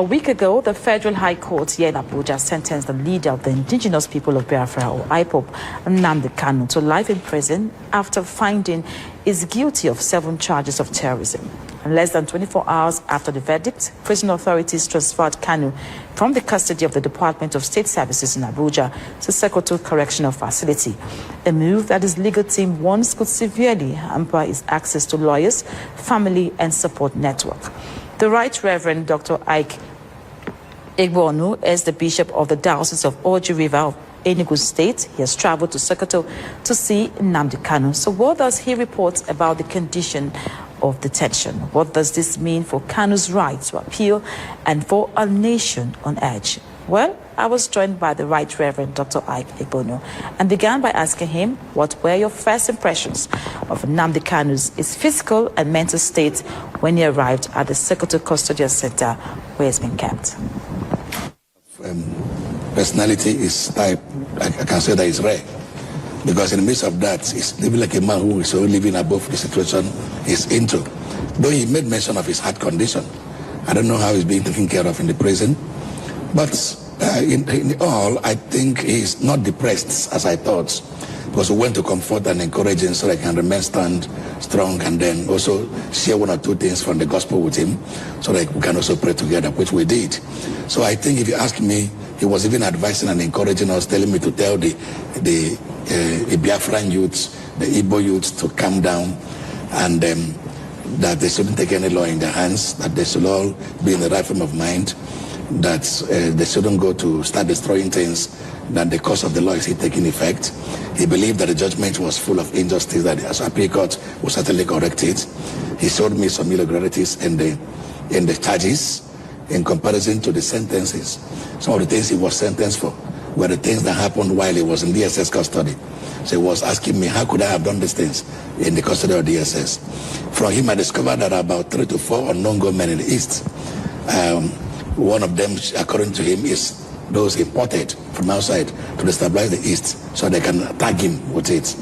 A week ago, the Federal High Court here in Abuja sentenced the leader of the indigenous people of Biafra, or IGBO, NNAMDI KANU, to life in prison after finding is guilty of 7 charges of terrorism. And less than 24 hours after the verdict, prison authorities transferred KANU from the custody of the Department of State Services in Abuja to Sokoto Correctional Facility, a move that his legal team warns could severely hamper his access to lawyers, family, and support network. The Right Reverend Dr. IGBO YOUTHS is the Bishop of the Diocese of Oji River of Enugu State. He has traveled to Sokoto to see NNAMDI KANU. So what does he report about the condition of detention? What does this mean for KANU's right to appeal and for a nation on edge? Well, I was joined by the Right Reverend Dr. IGBO YOUTHS and began by asking him what were your first impressions of NNAMDI KANU's physical and mental state when he arrived at the Sokoto Custodial Center where he's been kept. Personality is type, I can say that is rare, because in the midst of that, he's living like a man who is living above the situation he's into. Though he made mention of his heart condition, I don't know how he's being taken care of in the prison, but in all, I think he's not depressed as I thought, because we went to comfort and encourage him so that he can remain strong, and then also share 1 or 2 things from the gospel with him so that we can also pray together, which we did. So I think if you ask me, he was even advising and encouraging us, telling me to tell the Biafran youths, the IGBO youths, to calm down, and that they shouldn't take any law in their hands, that they should all be in the right frame of mind, that they shouldn't go to start destroying things, that the cause of the law is taking effect. He believed that the judgment was full of injustice, that the appeal court will certainly correct it. He showed me some irregularities in the charges in comparison to the sentences. Some of the things he was sentenced for were the things that happened while he was in DSS custody. So he was asking me, how could I have done these things in the custody of DSS? From him, I discovered that about 3 to 4 unknown gunmen in the East. One of them, according to him, is those imported from outside to destabilize the East so they can tag him with it.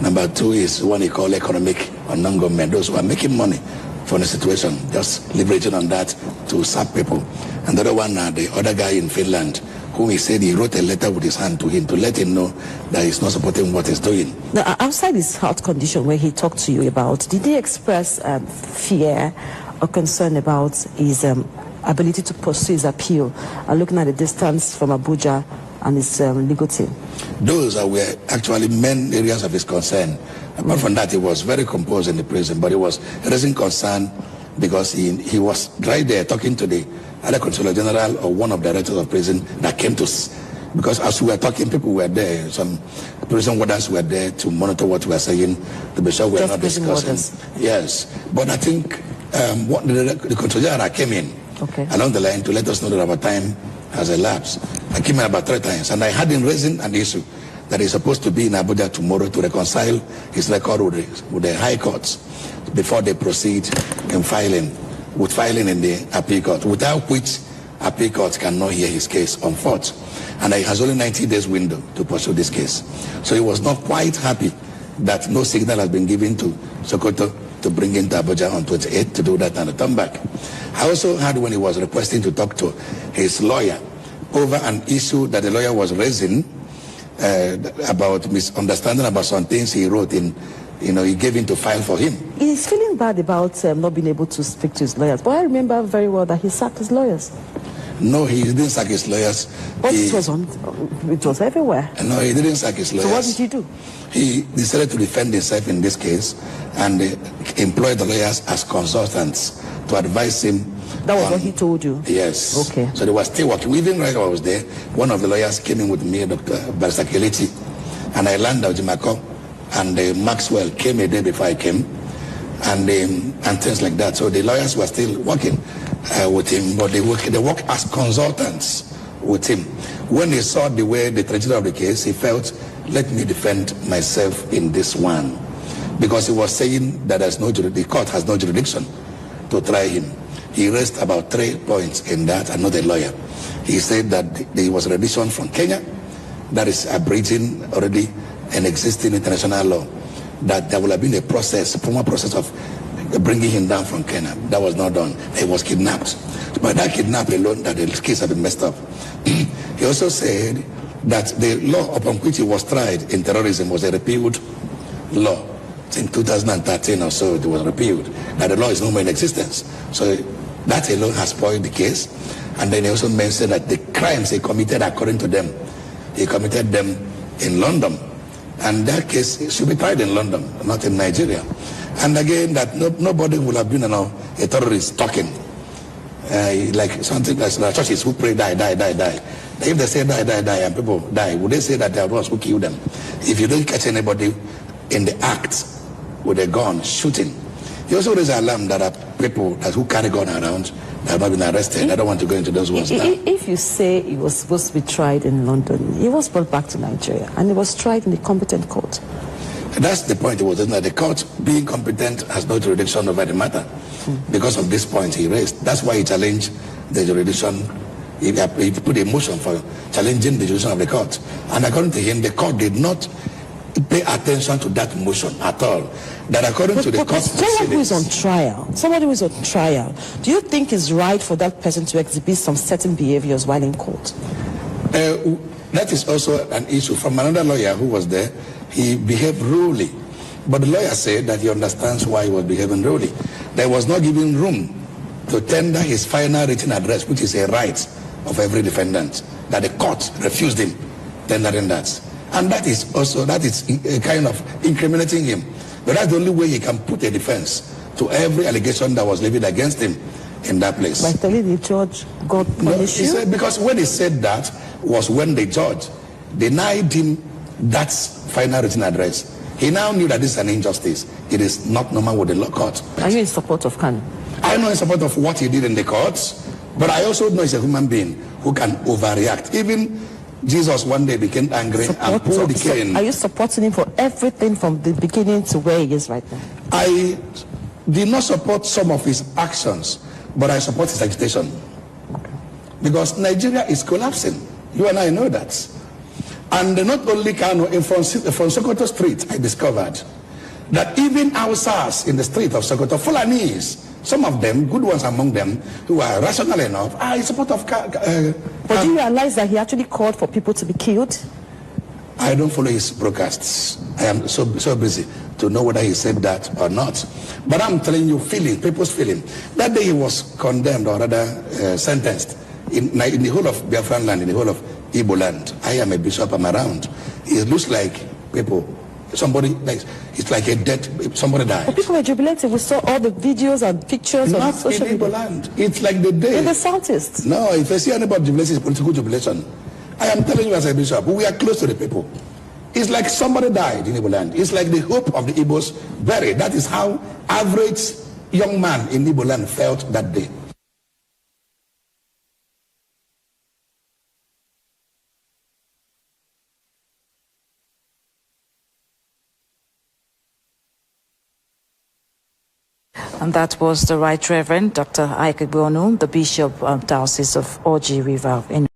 Number 2 is one he called economic unknown gunmen, those who are making money from the situation, just leveraging on that to sap people. And the other one, the other guy in Finland, whom he said he wrote a letter with his hand to him to let him know that he's not supporting what he's doing. Now, outside his health condition where he talked to you about, did he express fear or concern about his ability to pursue his appeal, looking at the distance from Abuja and his legal team? Those were actually main areas of his concern. Apart from that, he was very composed in the prison, but he was raising concern because he was right there talking to the other Controller General or one of the directors of prison that came to us. Because as we were talking, people were there, some prison warders were there to monitor what we were saying, to be sure we were not discussing. Yes, but I think what the Controller General came in along the line to let us know that our time has elapsed. I came in about 3 times, and I had him raising an issue that he's supposed to be in Abuja tomorrow to reconcile his record with the High Courts before they proceed in filing in the appeal court, without which appeal court cannot hear his case on foot. And he has only 90 days window to pursue this case. So he was not quite happy that no signal has been given to Sokoto to bring him to Abuja on 28th to do that and return back. I also heard when he was requesting to talk to his lawyer over an issue that the lawyer was raising about misunderstanding about some things he wrote in, he gave him to file for him. He's feeling bad about not being able to speak to his lawyers, but I remember very well that he sacked his lawyers. No, he didn't sack his lawyers. But it was everywhere. No, he didn't sack his lawyers. So what did he do? He decided to defend himself in this case and employed the lawyers as consultants to advise him. That was what he told you? Yes. Okay. So they were still working. Even right when I was there, one of the lawyers came in with me, Dr. Barrister Kelechi, and I landed Jimako, and Maxwell came a day before I came, and things like that. So the lawyers were still working with him, but they work as consultants with him. When he saw the way the tragedy of the case, he felt, let me defend myself in this one, because he was saying that the court has no jurisdiction to try him. He raised about 3 points in that, and not a lawyer. He said that there was a rendition from Kenya that is abridging already an existing international law, that there will have been a process, formal process of bringing him down from Kenya. That was not done. He was kidnapped. But that kidnapping alone, that the case had been messed up. He also said that the law upon which he was tried in terrorism was a repealed law. In 2013 or so, it was repealed. That the law is no more in existence. So that alone has spoiled the case. And then he also mentioned that the crimes he committed, according to them, he committed them in London. And that case should be tried in London, not in Nigeria. And again, that nobody will have been a terrorist talking. Like something like churches who pray, die, die, die, die. If they say die, die, die, and people die, would they say that they are those who killed them? If you don't catch anybody in the act with a gun shooting, you also raise an alarm that are people who carry gun around that have not been arrested. I don't want to go into those ones now. If you say he was supposed to be tried in London, he was brought back to Nigeria and he was tried in the competent court. That's the point. It was that the court, being competent, has no jurisdiction over the matter. Because of this point he raised. That's why he challenged the jurisdiction. He put a motion for challenging the jurisdiction of the court. And according to him, the court did not pay attention to that motion at all. That according to the court someone who is on trial, do you think it's right for that person to exhibit some certain behaviors while in court? That is also an issue. From another lawyer who was there, he behaved rudely. But the lawyer said that he understands why he was behaving rudely. There was not given room to tender his final written address, which is a right of every defendant, that the court refused him tendering that. And that is a kind of incriminating him. But that's the only way he can put a defense to every allegation that was levied against him in that place. By telling the judge, God punish you? He said, because when he said that was when the judge denied him that final written address. He now knew that this is an injustice. It is not normal with the law court. Are you in support of Kanu? I know in support of what he did in the courts, but I also know he's a human being who can overreact. Even Jesus one day became angry and pulled the cane. Are you supporting him for everything from the beginning to where he is right now? I did not support some of his actions, but I support his agitation. Okay. Because Nigeria is collapsing. You and I know that. And not only Kanu, from Sokoto Street, I discovered that even outside in the street of Sokoto, Fulanis, some of them, good ones among them, who are rational enough, are in support of But do you realize that he actually called for people to be killed? I don't follow his broadcasts. I am so busy to know whether he said that or not. But I'm telling you, people's feeling. That day he was condemned, or rather sentenced, in the whole of Biafran land, in the whole of Igbo land. I am a bishop, I'm around. It looks like people, somebody, like, it's like a dead, somebody died. But people were jubilating. We saw all the videos and pictures not on social media. Igbo land. It's like the day. In the southeast. No, if I see anybody jubilation, it's political jubilation. I am telling you as a bishop, we are close to the people. It's like somebody died in Igbo land. It's like the hope of the Igbos buried. That is how average young man in Igbo land felt that day. And that was the Right Reverend Dr. IGBO YOUTHS, the Bishop of Diocese of Oji River in